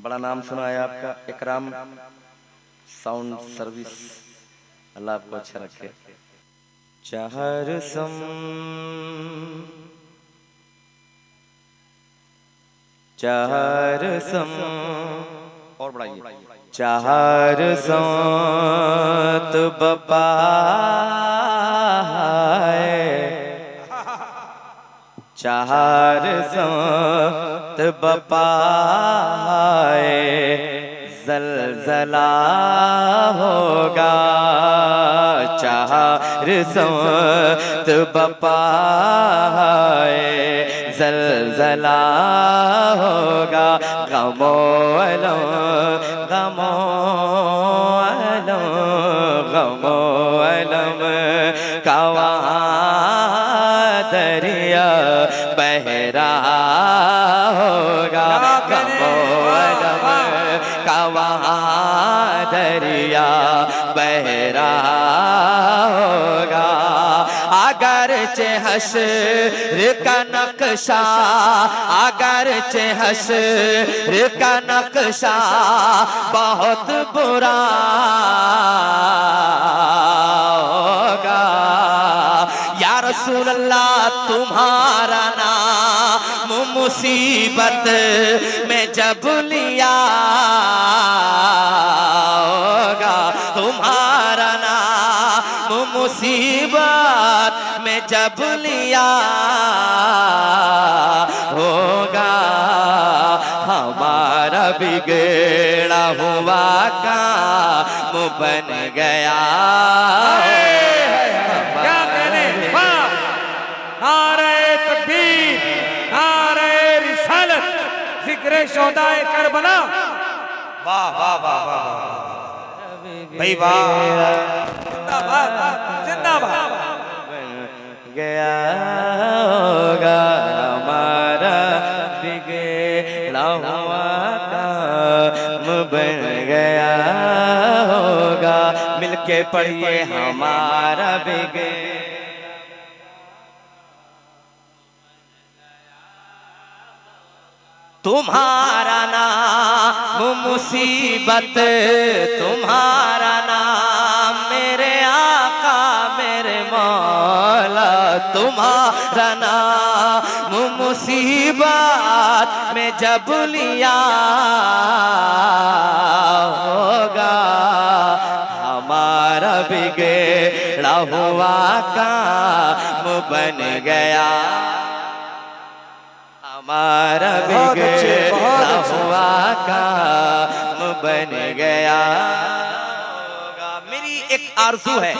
बड़ा नाम सुना है आपका, इकराम साउंड सर्विस। अल्लाह आपको अच्छा रखे। चार सम चार सम और बढ़ाइए। चार संत बपा चार संत बपाए जलजला होगा। चार संत बपाए जलजला होगा। गमो अलम गमो अलम गमो अलम कवा दरिया बहरा होगा। गमो अलम कवा दरिया बहरा होगा। अगरचे हश्र का नक्शा अगरचे हश्र का नक्शा बहुत बुरा होगा। या रसूल अल्लाह तुम्हारा नाम मुसीबत में जब लिया होगा। तुम्हारा नाम मुसीबत में जब लिया होगा। हमारा बिगड़ा हुआ काम बन गया। क्या कहने, नारे तकबीर, नारे रिसालत, जिक्र शोहदाए करबला। वाह वाह वाह वाह भाई वाह, जिंदाबाद जिंदाबाद। गया होगा हमारा बिगड़ा हुआ काम बन गया होगा। मिलके पढ़िए हमारा बिगड़ा तुम्हारा नाम मुसीबत तुम्हारा नाम मेरे आका मेरे मौला। तुम्हारा नाम मुसीबत में जब लिया होगा। हमारा बिगड़ा हुआ काम बन गया। हमारा बिगड़ा हुआ काम बन गया। मेरी एक आरज़ू है,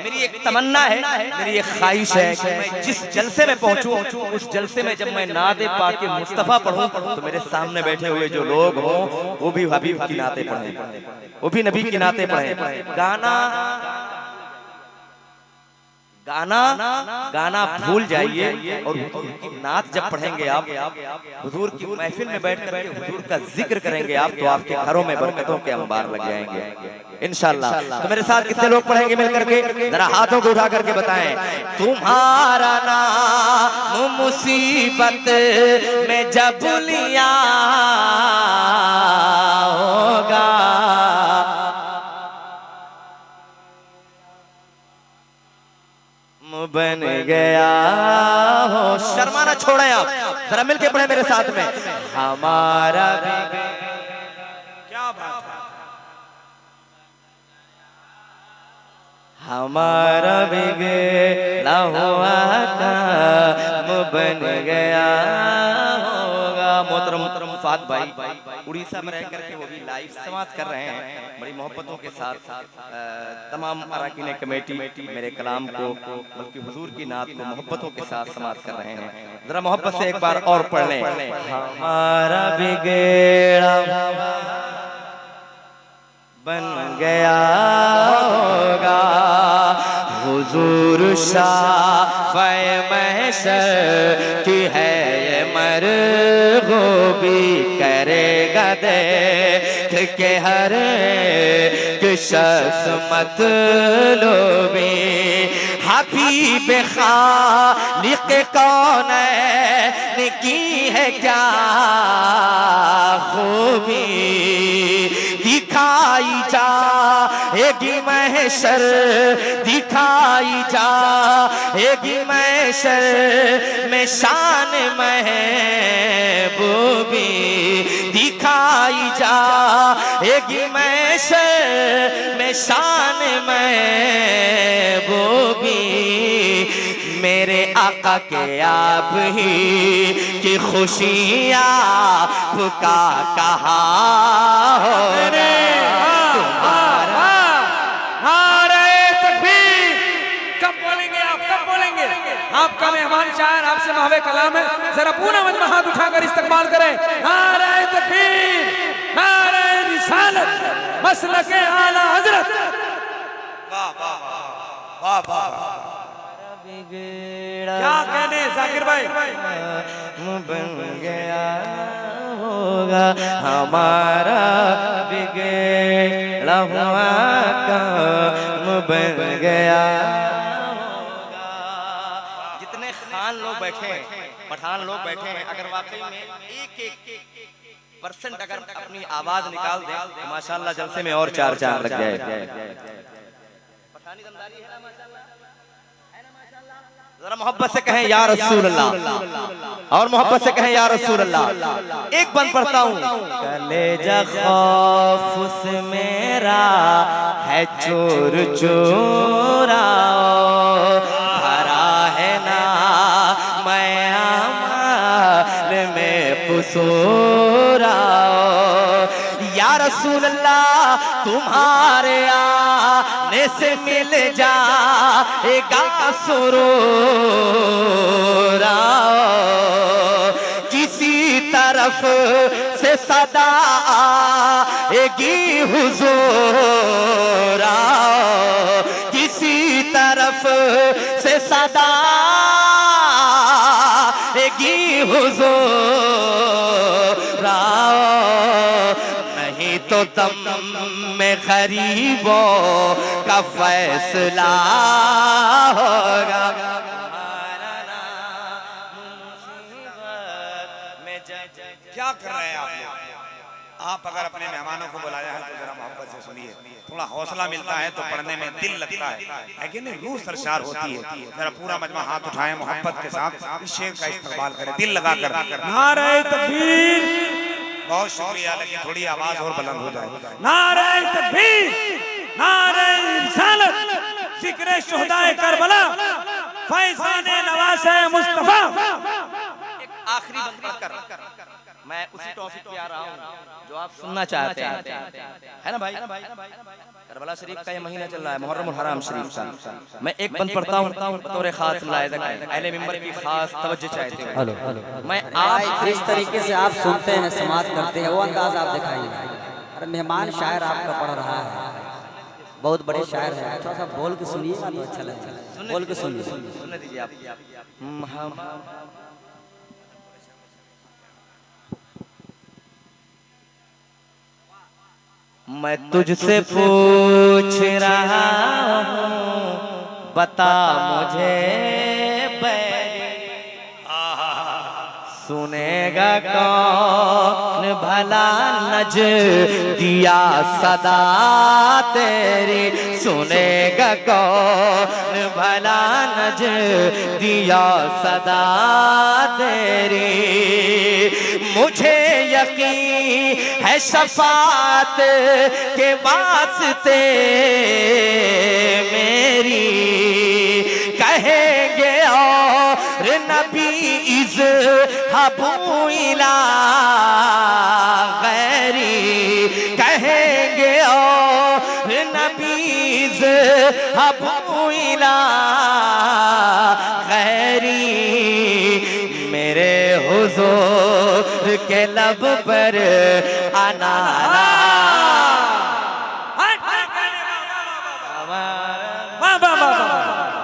मेरी एक तमन्ना है, मेरी एक ख्वाहिश है कि मैं जिस जलसे में पहुंचूं उस जलसे में जब मैं नाते पाके मुस्तफ़ा पढ़ूं तो मेरे सामने बैठे हुए जो लोग हों वो भी हबीब की नाते पढ़ें, वो भी नबी की नाते पढ़ें। गाना गाना गाना भूल जाइए और हुजूर की नात जब पढ़ेंगे आप, हुजूर की महफिल में बैठ कर हुजूर का जिक्र करेंगे आप, तो आपके घरों में बरकतों के अंबार लग जाएंगे इंशाअल्लाह। तो मेरे साथ कितने लोग पढ़ेंगे मिल करके, जरा हाथों को उठा करके बताएं। तुम्हारा नाम मुसीबत में जब लिया होगा। बन गया हो। शर्माना छोड़े आप, जरा मिलके पढ़े मेरे साथ में। हमारा क्या बात है। हमारा बिगड़ा हुआ काम बन गया होगा। मोहतरम फात भाई उड़ीसा में रह करके वो भी लाइव समाप्त कर रहे हैं बड़ी मोहब्बतों के साथ। तमाम अराकीन कमेटी मेरे कलाम को बल्कि हुजूर की नात को मोहब्बतों के साथ समाप्त कर रहे हैं। जरा मोहब्बत से एक बार और पढ़ लें। हमारा बिगड़ा बन गया होगा। हुजूर शाफ़े महशर की है ये मरग़ूबी। करेगा देख के हर शख्स मतलूबी। हबीब खालिक़ कौन ने की है क्या खूबी, दिखाई जाएगी महशर, दिखाई जाएगी महशर में शान महबूबी, दिखाई जाएगी महशर में शान महबूबी। मेरे आका के आप ही की खुशियाँ आपका कहा हो रे तुम्हारा। नारे तकबीर। कब बोलेंगे आप, कब बोलेंगे? आपका मेहमान शायर आपसे महवे कलाम है, जरा पूरा मजमा हाथ उठाकर इस्तकबाल करें। नारे तकबीर, नारे रिसालत, मसलके आला हजरत। वाह वाह वाह वाह वाह। क्या कहने जाकिर भाई? बन गया होगा हमारा बिगड़ा हुआ काम बन गया होगा। जितने खान लोग बैठे हैं, पठान लोग बैठे हैं, अगर वाकई में एक परसेंट अगर अपनी आवाज निकाल दें तो माशाल्लाह जलसे में और चार चांद लग जाए। पठानी दमदारी है ना माशाल्लाह, जरा मोहब्बत से कहें या रसूल अल्लाह, और मोहब्बत से कहें या रसूल अल्लाह। एक बंद पढ़ता हूँ। कलेजा खौफ से मेरा है चोर चोराओ, भरा है ना मैं अमाल में पुसूराओ। या रसूल अल्लाह तुम्हारे आने से मिल जाएगा सुरूर, किसी तरफ से सदा आएगी हुजूर, किसी तरफ से सदा आएगी हुजूर। नहीं तो दम में गरीबों का फैसला होगा। क्या कर रहे हैं आप लोग? आप अगर अपने मेहमानों को बुलाया है तो जरा मोहब्बत से सुनिए, थोड़ा हौसला मिलता है तो पढ़ने में दिल लगता है कि नहीं, रूह सरशार होती है। जरा पूरा मजमा हाथ उठाएं, मोहब्बत के साथ इस शेर का इस्तकबाल करें दिल लगाकर। नारे तकबीर। बहुत शुक्रिया, लेकिन थोड़ी आवाज और बुलंद हो जाए। नारे तकबीर, नारे रिसालत, जिक्र शुहदाए करबला, फैज़ाने नवासे मुस्तफा। आखिरी बंद पढ़कर मैं उसी टॉपिक पे आ रहा हूँ जो आप सुनना चाहते हैं, है ना भाई? करबला शरीफ का ये महीना चल रहा है, मुहर्रम और हराम शरीफ का। मैं एक बंद पढ़ता हूँ बतौर खास लायदा अहले मिंबर की खास तवज्जो चाहते हैं। मैं आप जिस तरीके से आप सुनते हैं, समात करते हैं, वो अंदाज आप दिखाइए। अरे मेहमान शायर आपका पढ़ रहा है, बहुत बड़े शायर हैं, थोड़ा सा बोल के सुनिएगा तो अच्छा लगेगा। बोल के सुनिए, सुनने दीजिए आप। मैं तुझसे पूछ रहा हूँ, बता मुझे बैरी, सुनेगा कौन भला नज दिया सदा तेरी, सुनेगा कौन भला नज दिया सदा तेरी। मुझे यकीन है शफात के वास्ते मेरी, कहेंगे और नबी इज़हाबू इला गैरी, कहेंगे और नबी इज़हाबू इला गैरी। मेरे हुजूर के लब पर आना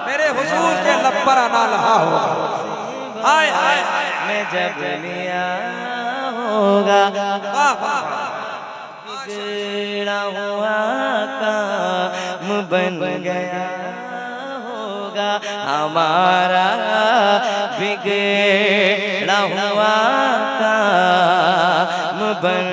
मेरे हुजूर के लब पर आना रहा होगा। हाय हाय मैं जब लिया होगा, बिगड़ा हुआ काम बन गया होगा हमारा, बिगड़ा हुआ हुआ काम बन